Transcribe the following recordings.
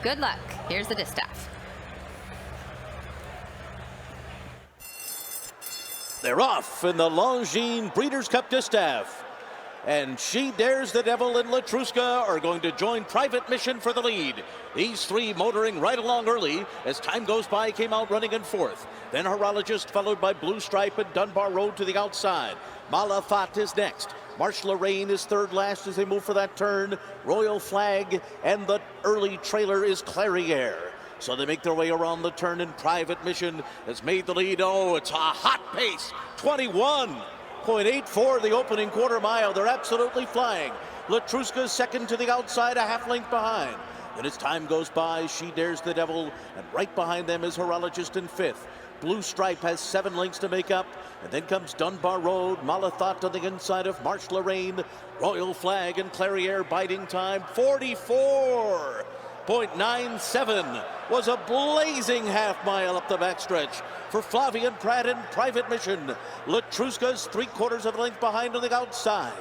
Good luck. Here's the distaff. They're off in the Longines Breeders' Cup Distaff. And She Dares the Devil and Latruska are going to join Private Mission for the lead. These three motoring right along early. As time goes by, came out running in fourth. Then Horologist, followed by Blue Stripe and Dunbar Road to the outside. Malafat is next. Marsh Lorraine is third last as they move for that turn. Royal Flag and the early trailer is Clariere. So they make their way around the turn, and Private Mission has made the lead. Oh, it's a hot pace. 21.84 the opening quarter mile. They're absolutely flying. Latruska's second to the outside, a half length behind. And as time goes by, She Dares the Devil, and right behind them is Horologist in fifth. Blue Stripe has 7 lengths to make up, and then comes Dunbar Road, Malathot on the inside of Marsh Lorraine, Royal Flag and Clariere biding time. 44.97 was a blazing half mile up the backstretch for Flavian Pratt and Private Mission. Latruska's 3/4 of a length behind on the outside.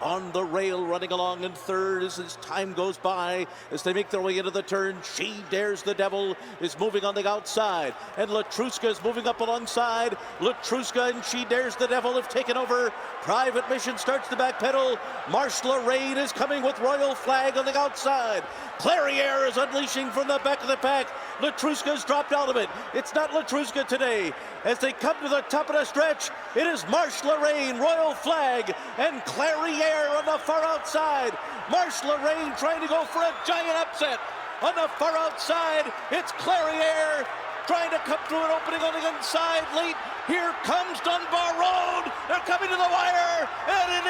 On the rail, running along in third as time goes by, as they make their way into the turn. She Dares the Devil is moving on the outside, and Latruska is moving up alongside. Latruska and She Dares the Devil have taken over. Private Mission starts the back pedal. Marsh Lorraine is coming with Royal Flag on the outside. Clariere is unleashing from the back of the pack. Latruska's dropped out of it. It's not Latruska today. As they come to the top of the stretch, it is Marsh Lorraine, Royal Flag, and Clariere on the far outside. Marsh Lorraine trying to go for a giant upset. On the far outside, it's Clariere trying to come through an opening on the inside late. Here comes Dunbar Road. They're coming to the wire, and it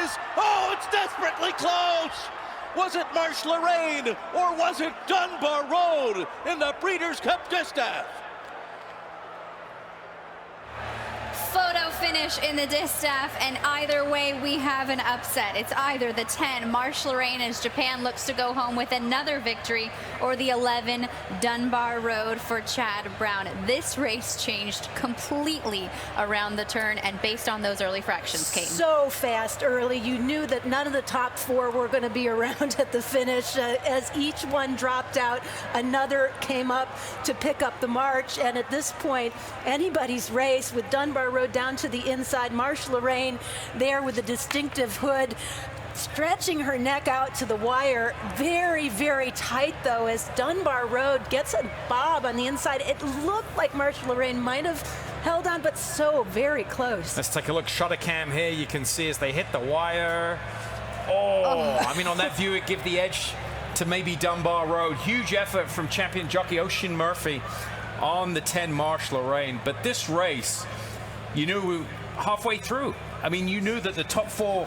is, oh, it's desperately close. Was it Marsh Lorraine, or was it Dunbar Road in the Breeders' Cup Distaff? Photo finish in the distaff, and either way we have an upset. It's either the 10 Marsh Lorraine as Japan looks to go home with another victory, or the 11 Dunbar Road for Chad Brown. This race changed completely around the turn and based on those early fractions, Kate. So fast early. You knew that none of the top 4 were going to be around at the finish. As each one dropped out, another came up to pick up the march, and at this point, anybody's race with Dunbar Road down to the inside. Marsh Lorraine there with the distinctive hood, stretching her neck out to the wire. Very, very tight though, as Dunbar Road gets a bob on the inside. It looked like Marsh Lorraine might have held on, but so very close. Let's take a look. Shutter cam here. You can see as they hit the wire. I mean, on that view, it gives the edge to maybe Dunbar Road. Huge effort from champion jockey Oisin Murphy on the 10 Marsh Lorraine. But this race, you knew halfway through. I mean, you knew that the top 4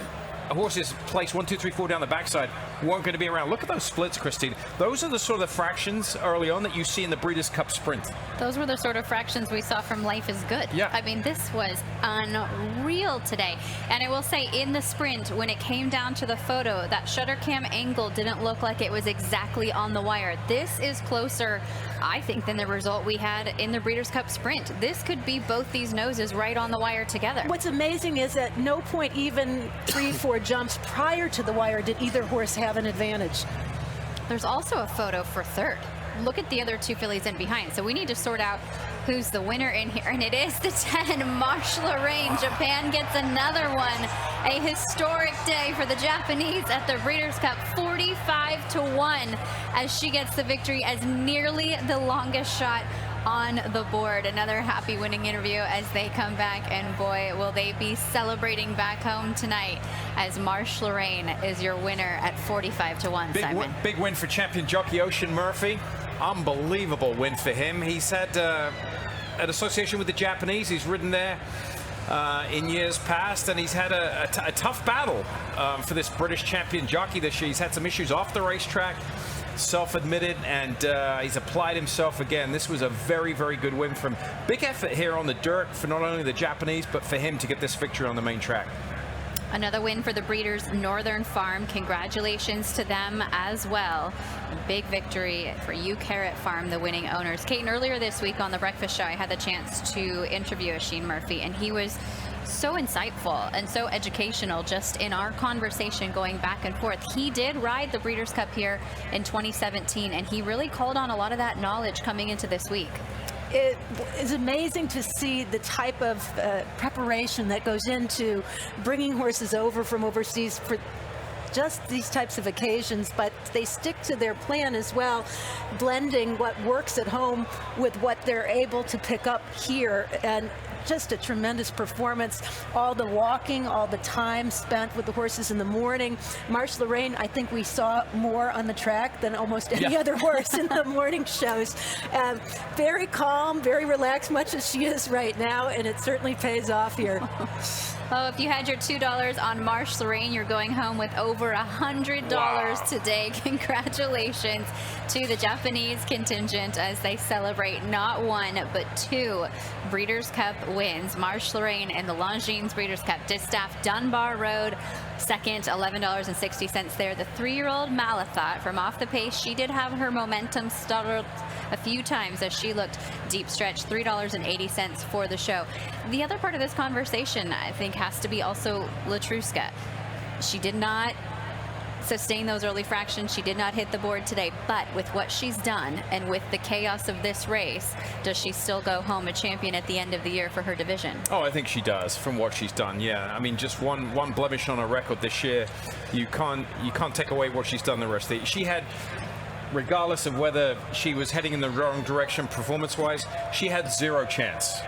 horses placed 1, 2, 3, 4 down the backside weren't going to be around. Look at those splits, Christine. Those are the sort of fractions early on that you see in the Breeders' Cup Sprint. Those were the sort of fractions we saw from Life is Good. Yeah. I mean, this was unreal today. And I will say, in the sprint, when it came down to the photo, that shutter cam angle didn't look like it was exactly on the wire. This is closer, I think, than the result we had in the Breeders' Cup Sprint. This could be both these noses right on the wire together. What's amazing is at no point, even 3-4 jumps prior to the wire, did either horse have an advantage. There's also a photo for third. Look at the other 2 fillies in behind. So we need to sort out who's the winner in here, and it is the 10 Marsh Lorraine. Japan gets another one. A historic day for the Japanese at the Breeders' Cup, 45-1, as she gets the victory as nearly the longest shot on the board. Another happy winning interview as they come back, and boy, will they be celebrating back home tonight, as Marsh Lorraine is your winner at 45-1. Simon. Big win for champion jockey Oisin Murphy. Unbelievable win for him. He's had an association with the Japanese. He's ridden there in years past, and he's had a tough battle for this British champion jockey this year. He's had some issues off the racetrack, self-admitted, and he's applied himself again. This was a very, very good win from him. Big effort here on the dirt for not only the Japanese, but for him to get this victory on the main track. Another win for the Breeders' Northern Farm. Congratulations to them as well. Big victory for You Carrot Farm, the winning owners. Kate, earlier this week on the Breakfast Show, I had the chance to interview Oisin Murphy, and he was so insightful and so educational just in our conversation going back and forth. He did ride the Breeders' Cup here in 2017, and he really called on a lot of that knowledge coming into this week. It is amazing to see the type of preparation that goes into bringing horses over from overseas for just these types of occasions, but they stick to their plan as well, blending what works at home with what they're able to pick up here. And just a tremendous performance. All the walking, all the time spent with the horses in the morning. Marsha Lorraine, I think we saw more on the track than almost any other horse in the morning shows. Very calm, very relaxed, much as she is right now, and it certainly pays off here. Oh, if you had your $2 on Marsha Lorraine, you're going home with over $100 today. Congratulations to the Japanese contingent as they celebrate not one, but two Breeders' Cup wins. Marsha Lorraine in the Longines Breeders' Cup Distaff Dunbar Road. Second, $11.60 there. The 3-year-old Malathot from off the pace. She did have her momentum stuttered a few times as she looked deep stretch. $3.80 for the show. The other part of this conversation, I think, has to be also Latruska. She did not sustain those early fractions. She did not hit the board today, but with what she's done and with the chaos of this race, does she still go home a champion at the end of the year for her division? Oh, I think she does from what she's done. Yeah, I mean, just one blemish on her record this year. You can't take away what she's done the rest of the year. She had, regardless of whether she was heading in the wrong direction performance-wise, she had zero chance.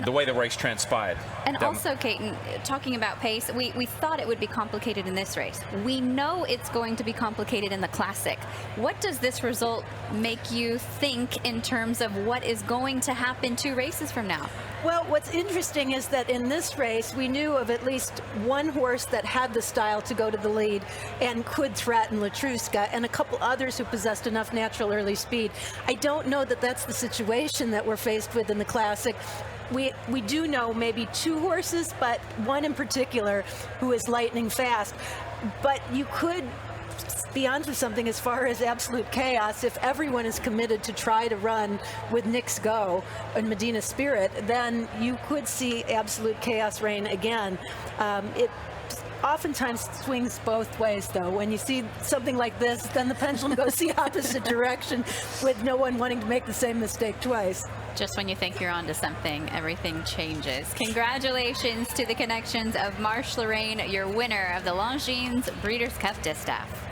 The way the race transpired. And also, Kaiten, talking about pace, we thought it would be complicated in this race. We know it's going to be complicated in the Classic. What does this result make you think in terms of what is going to happen 2 races from now? Well, what's interesting is that in this race, we knew of at least one horse that had the style to go to the lead and could threaten Latruska, and a couple others who possessed enough natural early speed. I don't know that that's the situation that we're faced with in the Classic. We do know maybe 2 horses, but one in particular who is lightning fast. But you could be onto something as far as absolute chaos. If everyone is committed to try to run with Nick's Go and Medina Spirit, then you could see absolute chaos reign again. It oftentimes swings both ways, though. When you see something like this, then the pendulum goes the opposite direction, with no one wanting to make the same mistake twice. Just when you think you're onto something, everything changes. Congratulations to the connections of Marsha Lorraine, your winner of the Longines Breeders' Cup Distaff.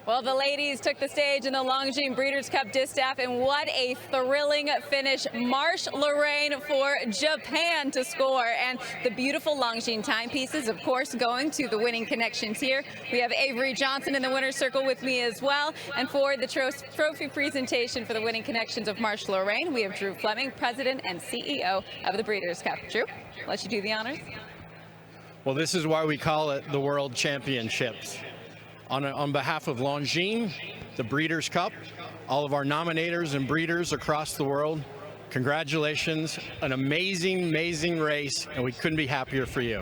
Well, the ladies took the stage in the Longines Breeders' Cup Distaff, and what a thrilling finish. Marshe Lorraine for Japan to score. And the beautiful Longines timepieces, of course, going to the winning connections here. We have Avery Johnson in the winner's circle with me as well. And for the trophy presentation for the winning connections of Marshe Lorraine, we have Drew Fleming, President and CEO of the Breeders' Cup. Drew, I'll let you do the honors. Well, this is why we call it the World Championships. On behalf of Longines, the Breeders' Cup, all of our nominators and breeders across the world, congratulations. An amazing, amazing race, and we couldn't be happier for you.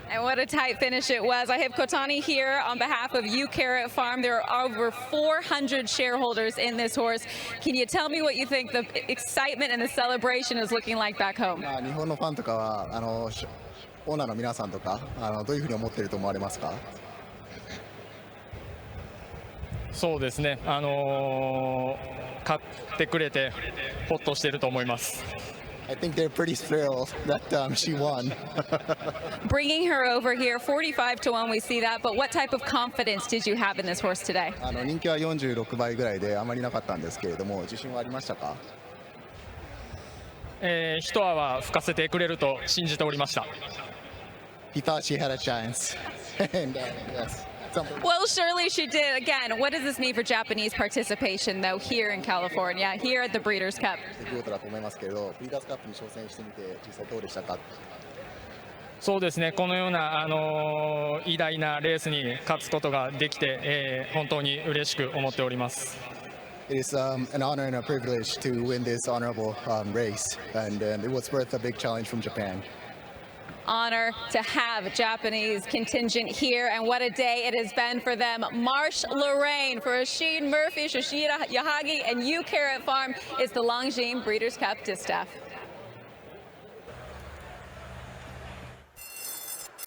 And what a tight finish it was. I have Kotani here on behalf of U Carrot Farm. There are over 400 shareholders in this horse. Can you tell me what you think the excitement and the celebration is looking like back home? 日本のファンとかはオーナーの皆さんとかどういうふうに思っていると思われますか？そうですね、買ってくれてほっとしていると思います。I think they're pretty thrilled that she won. Bringing her over here, 45 to 1, we see that. But what type of confidence did you have in this horse today? 人気は46倍ぐらいであまりなかったんですけれども、自信はありましたか？一泡は吹かせてくれると信じておりました。He thought she had a chance. And, yes. Well, surely she did. Again, what does this mean for Japanese participation, though, here in California, here at the Breeders' Cup? 出来事だと思いますけれど、ブリーダーズカップに挑戦してみて実際どうでしたか？そうですね、このような、偉大なレースに勝つことができて、本当に嬉しく思っております。It is an honor and a privilege to win this honorable race, and it was worth a big challenge from Japan. Honor to have Japanese contingent here, and what a day it has been for them. Marshe Lorraine for Oisin Murphy, Shoshida Yahagi, and U Carrot Farm is the Longines Breeders' Cup Distaff.